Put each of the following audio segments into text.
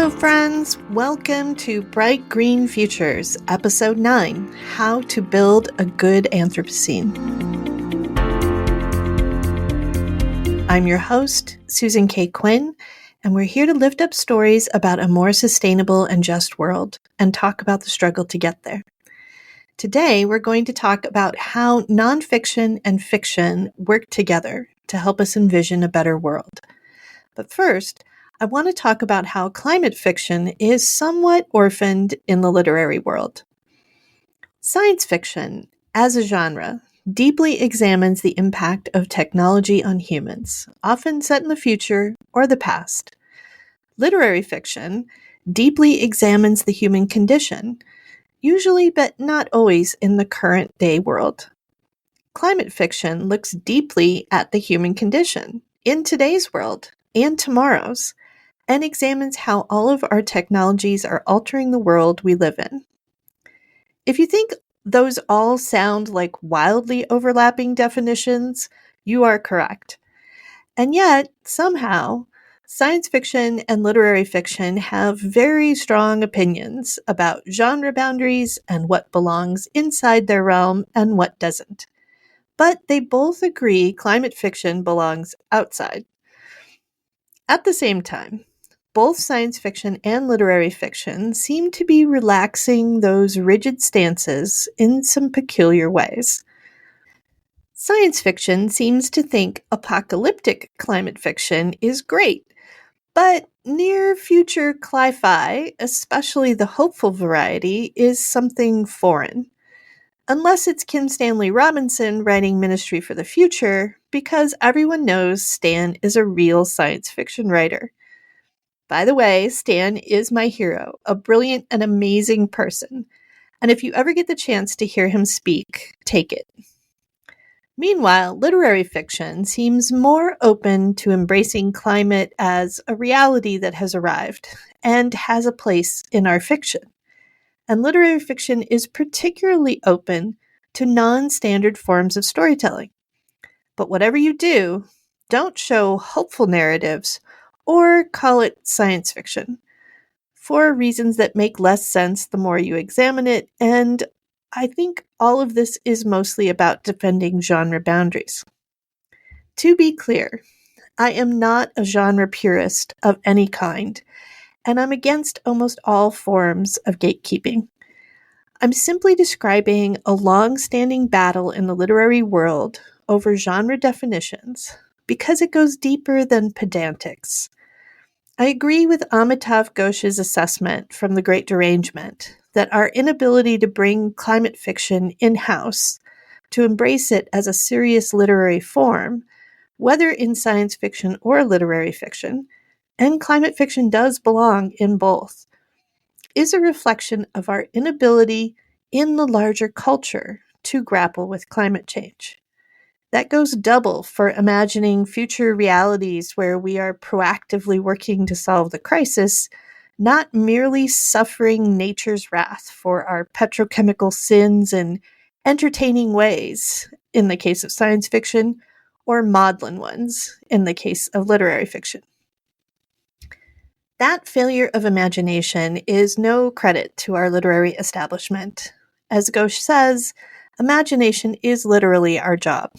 Hello, friends. Welcome to Bright Green Futures, Episode 9, How to Build a Good Anthropocene. I'm your host, Susan K. Quinn, and we're here to lift up stories about a more sustainable and just world and talk about the struggle to get there. Today, we're going to talk about how nonfiction and fiction work together to help us envision a better world. But first, I want to talk about how climate fiction is somewhat orphaned in the literary world. Science fiction, as a genre, deeply examines the impact of technology on humans, often set in the future or the past. Literary fiction deeply examines the human condition, usually but not always in the current day world. Climate fiction looks deeply at the human condition in today's world and tomorrow's, and examines how all of our technologies are altering the world we live in. If you think those all sound like wildly overlapping definitions, you are correct. And yet, somehow, science fiction and literary fiction have very strong opinions about genre boundaries and what belongs inside their realm and what doesn't. But they both agree climate fiction belongs outside. At the same time, both science fiction and literary fiction seem to be relaxing those rigid stances in some peculiar ways. Science fiction seems to think apocalyptic climate fiction is great, but near-future cli-fi, especially the hopeful variety, is something foreign. Unless it's Kim Stanley Robinson writing Ministry for the Future, because everyone knows Stan is a real science fiction writer. By the way, Stan is my hero, a brilliant and amazing person. And if you ever get the chance to hear him speak, take it. Meanwhile, literary fiction seems more open to embracing climate as a reality that has arrived and has a place in our fiction. And literary fiction is particularly open to non-standard forms of storytelling. But whatever you do, don't show hopeful narratives or call it science fiction, for reasons that make less sense the more you examine it, and I think all of this is mostly about defending genre boundaries. To be clear, I am not a genre purist of any kind, and I'm against almost all forms of gatekeeping. I'm simply describing a long-standing battle in the literary world over genre definitions because it goes deeper than pedantics. I agree with Amitav Ghosh's assessment from The Great Derangement that our inability to bring climate fiction in-house, to embrace it as a serious literary form, whether in science fiction or literary fiction, and climate fiction does belong in both, is a reflection of our inability in the larger culture to grapple with climate change. That goes double for imagining future realities where we are proactively working to solve the crisis, not merely suffering nature's wrath for our petrochemical sins in entertaining ways, in the case of science fiction, or maudlin ones, in the case of literary fiction. That failure of imagination is no credit to our literary establishment. As Ghosh says, imagination is literally our job.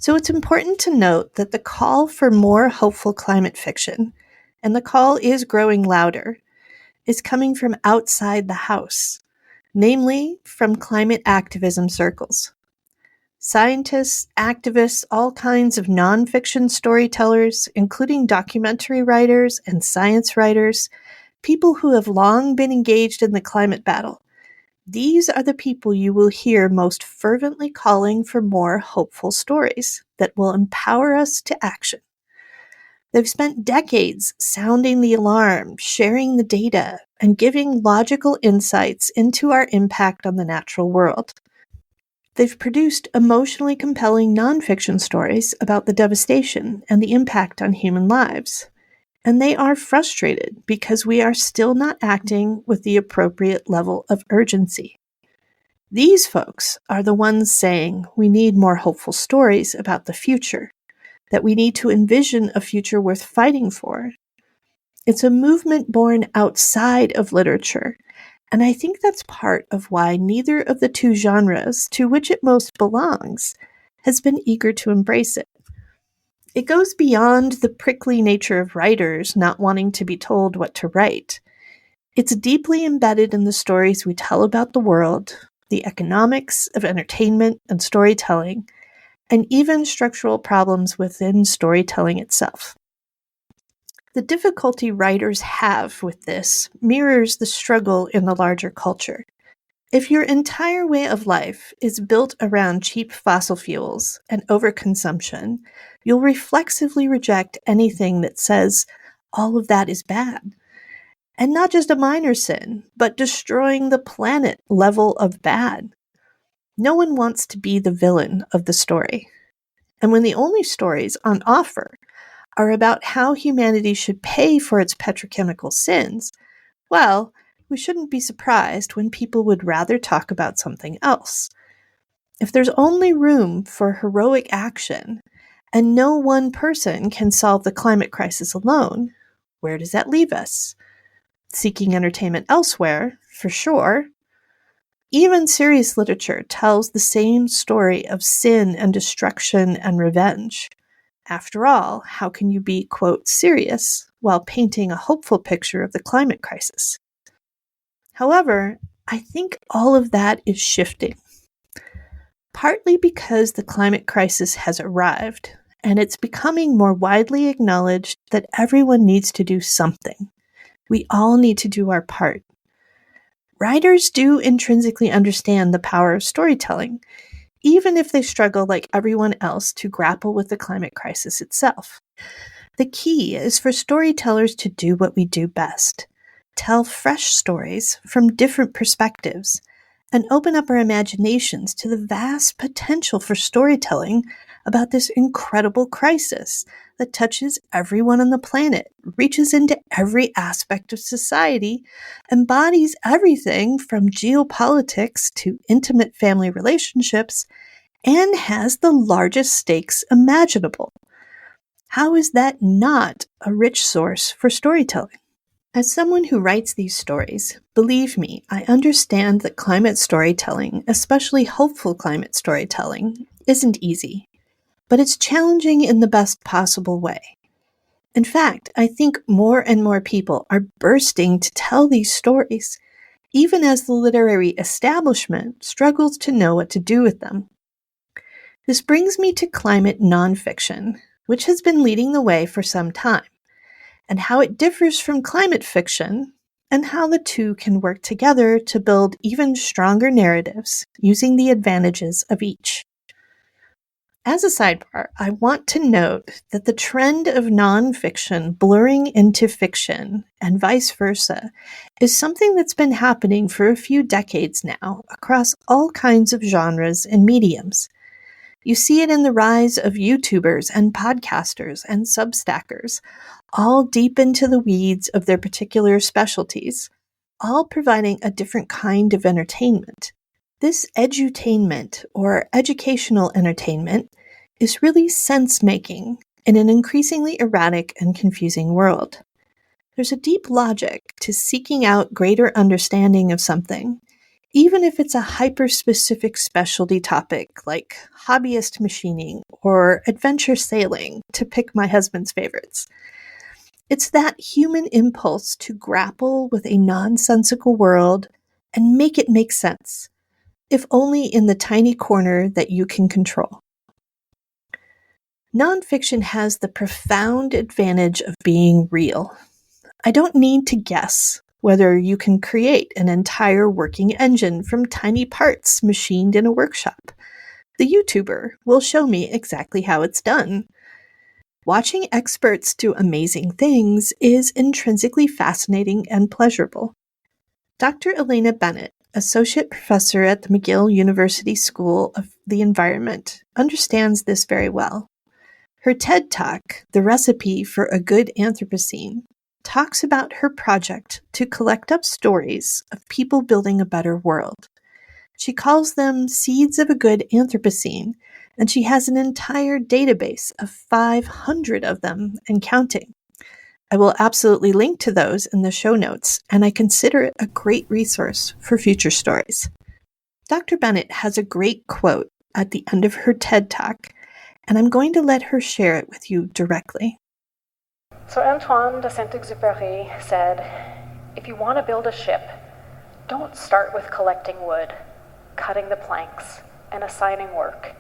So it's important to note that the call for more hopeful climate fiction, and the call is growing louder, is coming from outside the house, namely from climate activism circles. Scientists, activists, all kinds of nonfiction storytellers, including documentary writers and science writers, people who have long been engaged in the climate battle. These are the people you will hear most fervently calling for more hopeful stories that will empower us to action. They've spent decades sounding the alarm, sharing the data, and giving logical insights into our impact on the natural world. They've produced emotionally compelling nonfiction stories about the devastation and the impact on human lives. And they are frustrated because we are still not acting with the appropriate level of urgency. These folks are the ones saying we need more hopeful stories about the future, that we need to envision a future worth fighting for. It's a movement born outside of literature, and I think that's part of why neither of the two genres to which it most belongs has been eager to embrace it. It goes beyond the prickly nature of writers not wanting to be told what to write. It's deeply embedded in the stories we tell about the world, the economics of entertainment and storytelling, and even structural problems within storytelling itself. The difficulty writers have with this mirrors the struggle in the larger culture. If your entire way of life is built around cheap fossil fuels and overconsumption, you'll reflexively reject anything that says all of that is bad. And not just a minor sin, but destroying the planet level of bad. No one wants to be the villain of the story. And when the only stories on offer are about how humanity should pay for its petrochemical sins, well, we shouldn't be surprised when people would rather talk about something else. If there's only room for heroic action, and no one person can solve the climate crisis alone, where does that leave us? Seeking entertainment elsewhere, for sure. Even serious literature tells the same story of sin and destruction and revenge. After all, how can you be, quote, serious while painting a hopeful picture of the climate crisis? However, I think all of that is shifting. Partly because the climate crisis has arrived, and it's becoming more widely acknowledged that everyone needs to do something. We all need to do our part. Writers do intrinsically understand the power of storytelling, even if they struggle like everyone else to grapple with the climate crisis itself. The key is for storytellers to do what we do best: tell fresh stories from different perspectives, and open up our imaginations to the vast potential for storytelling about this incredible crisis that touches everyone on the planet, reaches into every aspect of society, embodies everything from geopolitics to intimate family relationships, and has the largest stakes imaginable. How is that not a rich source for storytelling? As someone who writes these stories, believe me, I understand that climate storytelling, especially hopeful climate storytelling, isn't easy, but it's challenging in the best possible way. In fact, I think more and more people are bursting to tell these stories, even as the literary establishment struggles to know what to do with them. This brings me to climate nonfiction, which has been leading the way for some time, and how it differs from climate fiction, and how the two can work together to build even stronger narratives using the advantages of each. As a sidebar, I want to note that the trend of nonfiction blurring into fiction and vice versa is something that's been happening for a few decades now across all kinds of genres and mediums. You see it in the rise of YouTubers and podcasters and Substackers, all deep into the weeds of their particular specialties, all providing a different kind of entertainment. This edutainment, or educational entertainment, is really sense-making in an increasingly erratic and confusing world. There's a deep logic to seeking out greater understanding of something, even if it's a hyper-specific specialty topic like hobbyist machining or adventure sailing, to pick my husband's favorites. It's that human impulse to grapple with a nonsensical world and make it make sense, if only in the tiny corner that you can control. Nonfiction has the profound advantage of being real. I don't need to guess whether you can create an entire working engine from tiny parts machined in a workshop. The YouTuber will show me exactly how it's done. Watching experts do amazing things is intrinsically fascinating and pleasurable. Dr. Elena Bennett, associate professor at the McGill University School of the Environment, understands this very well. Her TED Talk, The Recipe for a Good Anthropocene, talks about her project to collect up stories of people building a better world. She calls them Seeds of a Good Anthropocene, and she has an entire database of 500 of them and counting. I will absolutely link to those in the show notes, and I consider it a great resource for future stories. Dr. Bennett has a great quote at the end of her TED Talk, and I'm going to let her share it with you directly. So Antoine de Saint-Exupéry said, "If you want to build a ship, don't start with collecting wood, cutting the planks, and assigning work,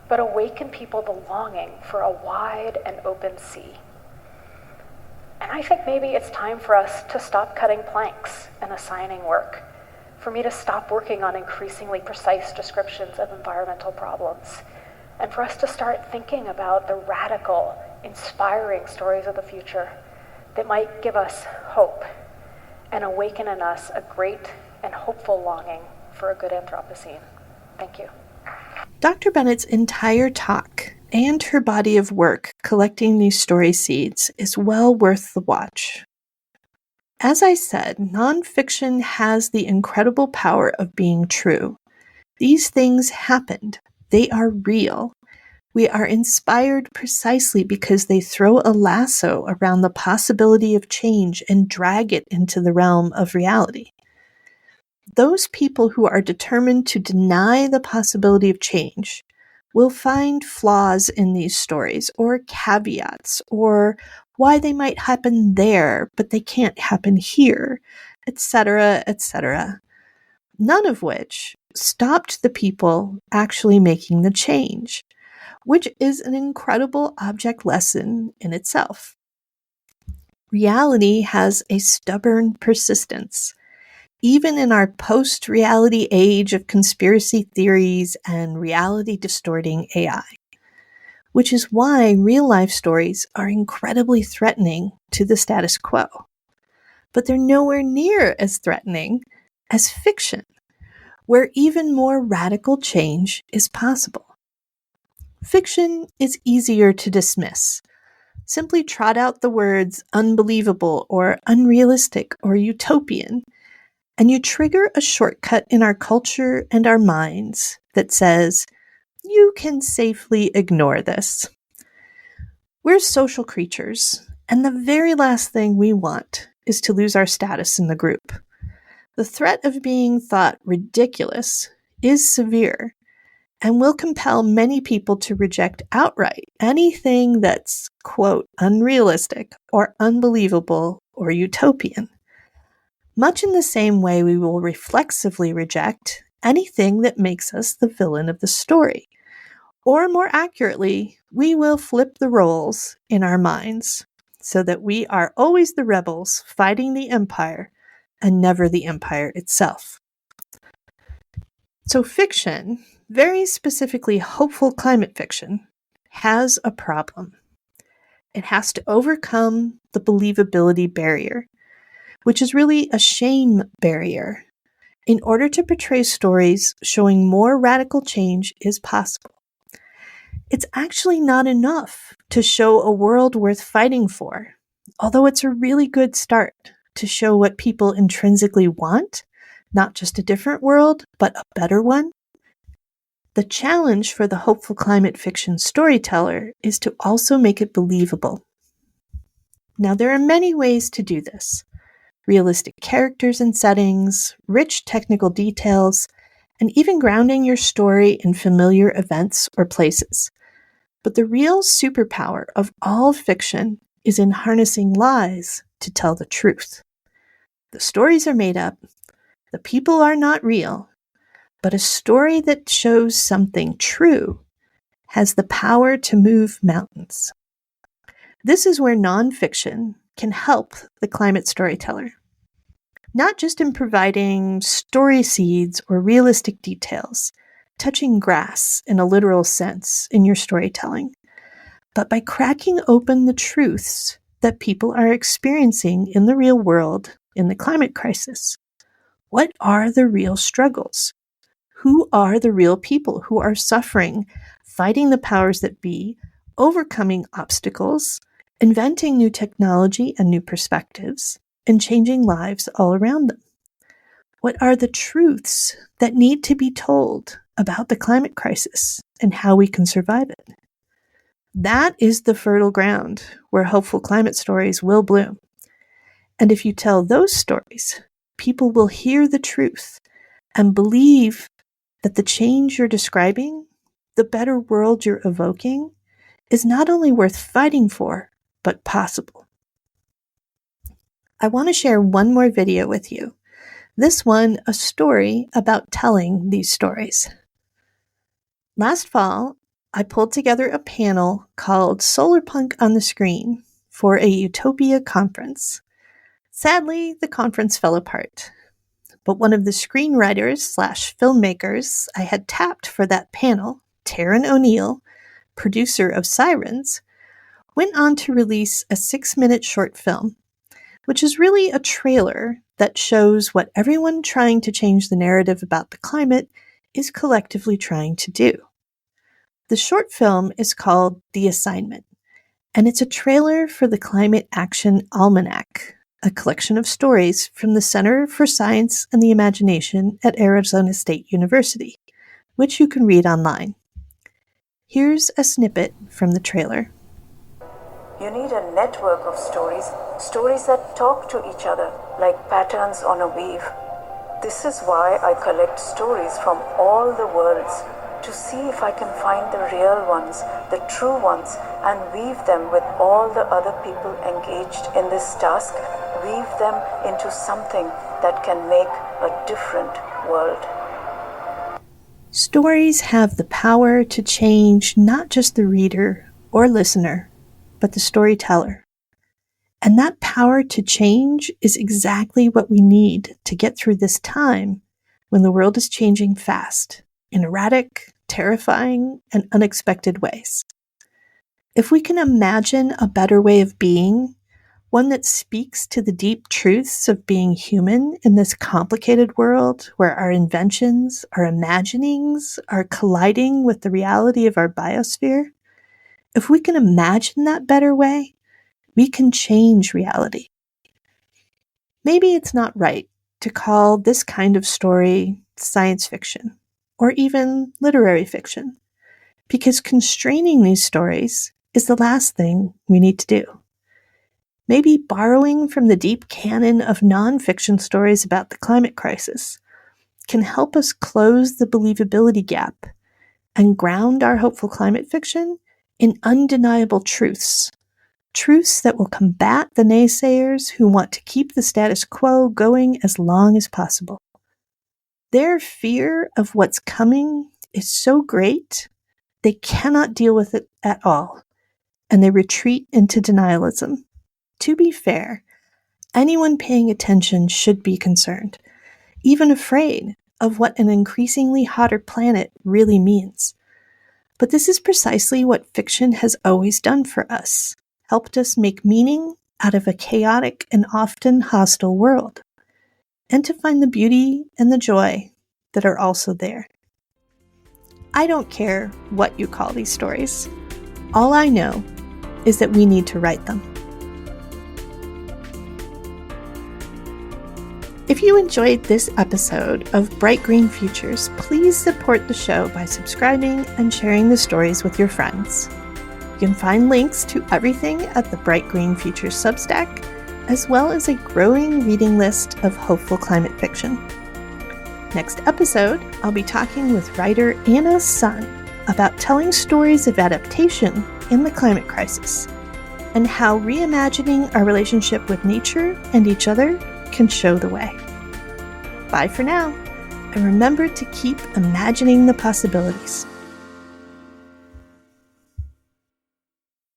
but awaken people the longing for a wide and open sea." And I think maybe it's time for us to stop cutting planks and assigning work, for me to stop working on increasingly precise descriptions of environmental problems, and for us to start thinking about the radical, inspiring stories of the future that might give us hope and awaken in us a great and hopeful longing for a good Anthropocene. Thank you. Dr. Bennett's entire talk and her body of work collecting these story seeds is well worth the watch. As I said, nonfiction has the incredible power of being true. These things happened. They are real. We are inspired precisely because they throw a lasso around the possibility of change and drag it into the realm of reality. Those people who are determined to deny the possibility of change will find flaws in these stories or caveats or why they might happen there, but they can't happen here, etc., etc. None of which stopped the people actually making the change, which is an incredible object lesson in itself. Reality has a stubborn persistence. Even in our post-reality age of conspiracy theories and reality-distorting AI, which is why real-life stories are incredibly threatening to the status quo. But they're nowhere near as threatening as fiction, where even more radical change is possible. Fiction is easier to dismiss. Simply trot out the words unbelievable or unrealistic or utopian, and you trigger a shortcut in our culture and our minds that says, you can safely ignore this. We're social creatures, and the very last thing we want is to lose our status in the group. The threat of being thought ridiculous is severe and will compel many people to reject outright anything that's, quote, unrealistic or unbelievable or utopian. Much in the same way we will reflexively reject anything that makes us the villain of the story. Or more accurately, we will flip the roles in our minds so that we are always the rebels fighting the empire and never the empire itself. So fiction, very specifically hopeful climate fiction, has a problem. It has to overcome the believability barrier, which is really a shame barrier, in order to portray stories showing more radical change is possible. It's actually not enough to show a world worth fighting for, although it's a really good start to show what people intrinsically want, not just a different world, but a better one. The challenge for the hopeful climate fiction storyteller is to also make it believable. Now, there are many ways to do this. Realistic characters and settings, rich technical details, and even grounding your story in familiar events or places. But the real superpower of all fiction is in harnessing lies to tell the truth. The stories are made up, the people are not real, but a story that shows something true has the power to move mountains. This is where nonfiction can help the climate storyteller. Not just in providing story seeds or realistic details, touching grass in a literal sense in your storytelling, but by cracking open the truths that people are experiencing in the real world in the climate crisis. What are the real struggles? Who are the real people who are suffering, fighting the powers that be, overcoming obstacles, inventing new technology and new perspectives, and changing lives all around them? What are the truths that need to be told about the climate crisis and how we can survive it? That is the fertile ground where hopeful climate stories will bloom. And if you tell those stories, people will hear the truth and believe that the change you're describing, the better world you're evoking, is not only worth fighting for, but possible. I want to share one more video with you. This one, a story about telling these stories. Last fall, I pulled together a panel called Solarpunk on the Screen for a Utopia conference. Sadly, the conference fell apart, but one of the screenwriters/filmmakers I had tapped for that panel, Taryn O'Neill, producer of Sirens, went on to release a 6-minute short film, which is really a trailer that shows what everyone trying to change the narrative about the climate is collectively trying to do. The short film is called The Assignment, and it's a trailer for the Climate Action Almanac, a collection of stories from the Center for Science and the Imagination at Arizona State University, which you can read online. Here's a snippet from the trailer. You need a network of stories that talk to each other like patterns on a weave. This is why I collect stories from all the worlds to see if I can find the real ones, the true ones, and weave them with all the other people engaged in this task, weave them into something that can make a different world. Stories have the power to change not just the reader or listener, but the storyteller. And that power to change is exactly what we need to get through this time when the world is changing fast, in erratic, terrifying, and unexpected ways. If we can imagine a better way of being, one that speaks to the deep truths of being human in this complicated world where our inventions, our imaginings are colliding with the reality of our biosphere, if we can imagine that better way, we can change reality. Maybe it's not right to call this kind of story science fiction or even literary fiction, because constraining these stories is the last thing we need to do. Maybe borrowing from the deep canon of nonfiction stories about the climate crisis can help us close the believability gap and ground our hopeful climate fiction in undeniable truths that will combat the naysayers who want to keep the status quo going as long as possible. Their fear of what's coming is so great, they cannot deal with it at all, and they retreat into denialism. To be fair, anyone paying attention should be concerned, even afraid of what an increasingly hotter planet really means. But this is precisely what fiction has always done for us, helped us make meaning out of a chaotic and often hostile world, and to find the beauty and the joy that are also there. I don't care what you call these stories. All I know is that we need to write them. If you enjoyed this episode of Bright Green Futures, please support the show by subscribing and sharing the stories with your friends. You can find links to everything at the Bright Green Futures Substack, as well as a growing reading list of hopeful climate fiction. Next episode, I'll be talking with writer Anna Sun about telling stories of adaptation in the climate crisis and how reimagining our relationship with nature and each other can show the way. Bye for now, and remember to keep imagining the possibilities.